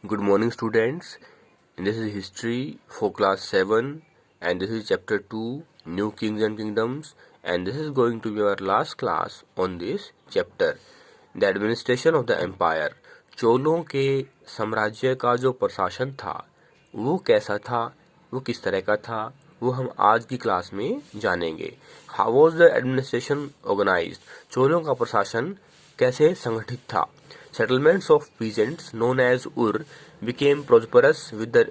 Good morning, students. This is history for class 7, and this is chapter 2, New Kings and Kingdoms, and this is going to be our last class on this chapter. The administration of the empire. चोलों के साम्राज्य का जो प्रशासन था वो कैसा था, वो किस तरह का था, वो हम आज की क्लास में जानेंगे. How was the administration organised. चोलों का प्रशासन कैसे संगठित था. Settlements of peasants known as Ur became prosperous with the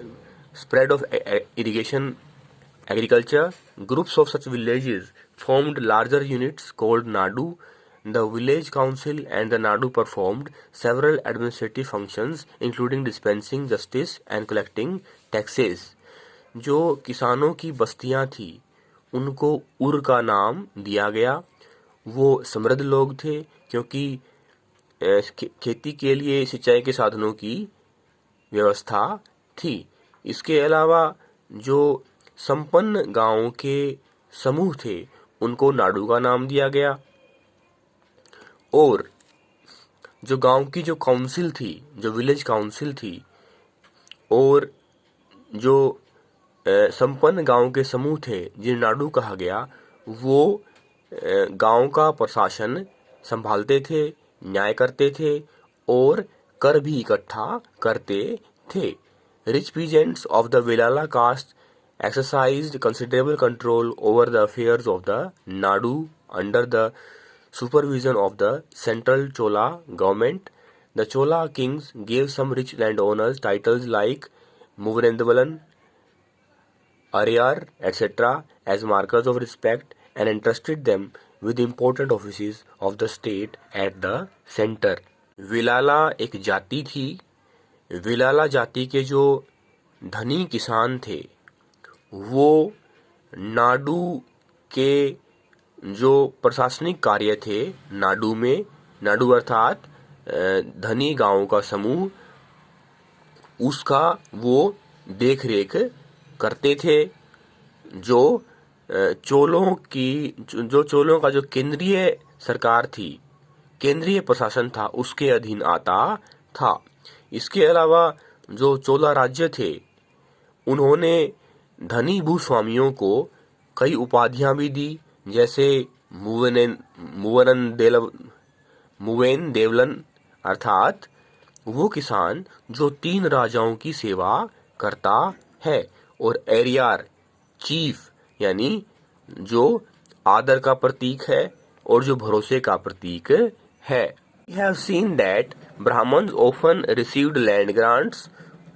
spread of irrigation agriculture. Groups of such villages formed larger units called Nadu. The village council and the Nadu performed several administrative functions including dispensing justice and collecting taxes. जो किसानों की बस्तियां थी उनको उर का नाम दिया गया. वो समृद्ध लोग थे क्योंकि खेती के लिए सिंचाई के साधनों की व्यवस्था थी. इसके अलावा जो संपन्न गांवों के समूह थे उनको नाडू का नाम दिया गया. और जो गांव की जो काउंसिल थी, जो विलेज काउंसिल थी, और जो संपन्न गांव के समूह थे जिन्हें नाडू कहा गया, वो गांव का प्रशासन संभालते थे, न्याय करते थे और कर भी इकट्ठा करते थे. Rich peasants of the Vellala caste exercised considerable control over the affairs of the Nadu under the supervision of the central Chola government. The Chola kings gave some rich landowners titles like Muvanendabalan, Ariyar, etc. as markers of respect and entrusted them with important offices of the state at the center. विलाला एक जाति थी. विलाला जाति के जो धनी किसान थे वो नाडू के जो प्रशासनिक कार्य थे नाडू में, नाडू अर्थात धनी गांवों का समूह, उसका वो देख रेख करते थे. जो चोलों का जो केंद्रीय सरकार थी, केंद्रीय प्रशासन था, उसके अधीन आता था. इसके अलावा जो चोला राज्य थे उन्होंने धनी भूस्वामियों को कई उपाधियां भी दी, जैसे मुवेन देवलन अर्थात वो किसान जो 3 राजाओं की सेवा करता है, और एरियार चीफ यानी जो आदर का प्रतीक है और जो भरोसे का प्रतीक है. We have seen that Brahmins often received land grants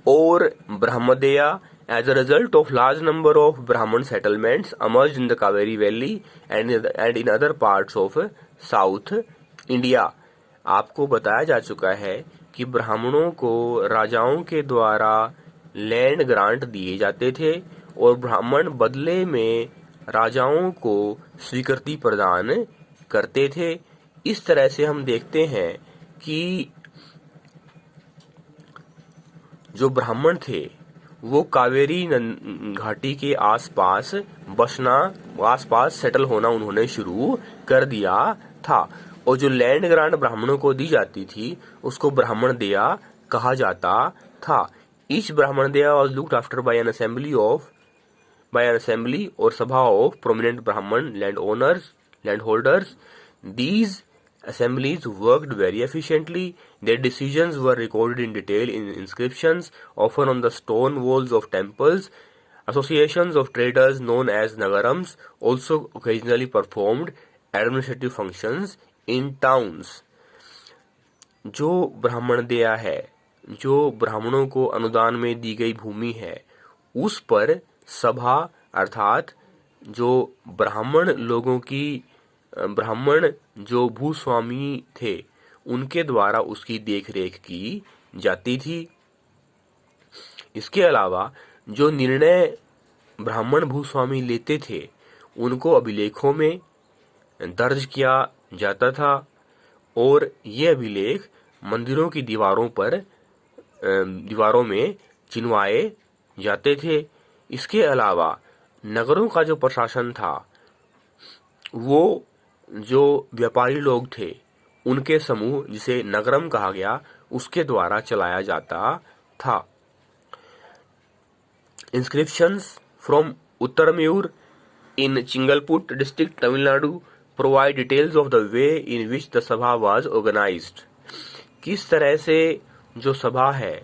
or Brahmadeya. As a result of large number of Brahman settlements emerged in the Kaveri Valley and in other parts of South India. आपको बताया जा चुका है कि ब्राह्मणों को राजाओं के द्वारा लैंड ग्रांट दिए जाते थे और ब्राह्मण बदले में राजाओं को स्वीकृति प्रदान करते थे. इस तरह से हम देखते हैं कि जो ब्राह्मण थे वो कावेरी घाटी के आसपास सेटल होना उन्होंने शुरू कर दिया था. और जो लैंड ग्रांट ब्राह्मणों को दी जाती थी उसको ब्राह्मण दया कहा जाता था. Each brahmadeya was looked after by an assembly or sabha of prominent Brahmin land holders. These assemblies worked very efficiently. Their decisions were recorded in detail in inscriptions, often on the stone walls of temples. Associations of traders known as nagarams also occasionally performed administrative functions in towns. जो ब्राह्मण दया है, जो ब्राह्मणों को अनुदान में दी गई भूमि है, उस पर सभा अर्थात जो ब्राह्मण जो भूस्वामी थे उनके द्वारा उसकी देखरेख की जाती थी. इसके अलावा जो निर्णय ब्राह्मण भूस्वामी लेते थे उनको अभिलेखों में दर्ज किया जाता था और ये अभिलेख मंदिरों की दीवारों में चिन्हवाए जाते थे. इसके अलावा नगरों का जो प्रशासन था वो जो व्यापारी लोग थे उनके समूह जिसे नगरम कहा गया उसके द्वारा चलाया जाता था। Inscriptions from Uttarmayur in Chingalput district, Tamil Nadu provide details of the way in which the sabha was organized. किस तरह से जो सभा है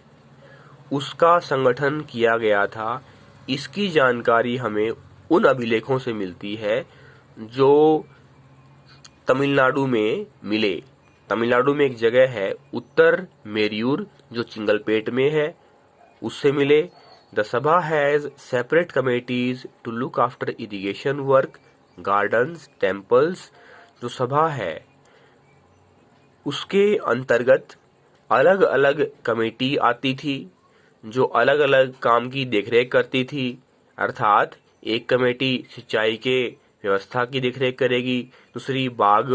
उसका संगठन किया गया था, इसकी जानकारी हमें उन अभिलेखों से मिलती है जो तमिलनाडु में मिले। तमिलनाडु में एक जगह है उत्तर मेरियूर जो चिंगलपेट में है, उससे मिले। The Sabha has separate committees to look after irrigation work, gardens, temples. जो सभा है उसके अंतर्गत अलग अलग कमेटी आती थी जो अलग अलग काम की देखरेख करती थी। अर्थात एक कमेटी सिंचाई के व्यवस्था की देखरेख करेगी, दूसरी बाग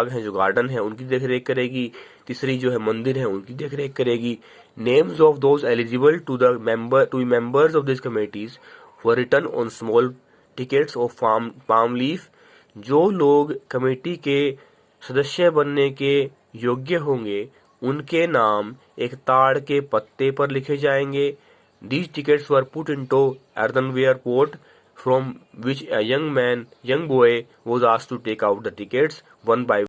हैं जो गार्डन है उनकी देखरेख करेगी, तीसरी जो है मंदिर है उनकी देखरेख करेगी। Names of those eligible to be members of these committees were written on small tickets of palm leaf. जो लोग कमेटी के सदस्य बनने के योग्य होंगे उनके नाम एक ताड़ के पत्ते पर लिखे जाएंगे। These tickets were put into earthenware pot from which a young boy was asked to take out the tickets one by one.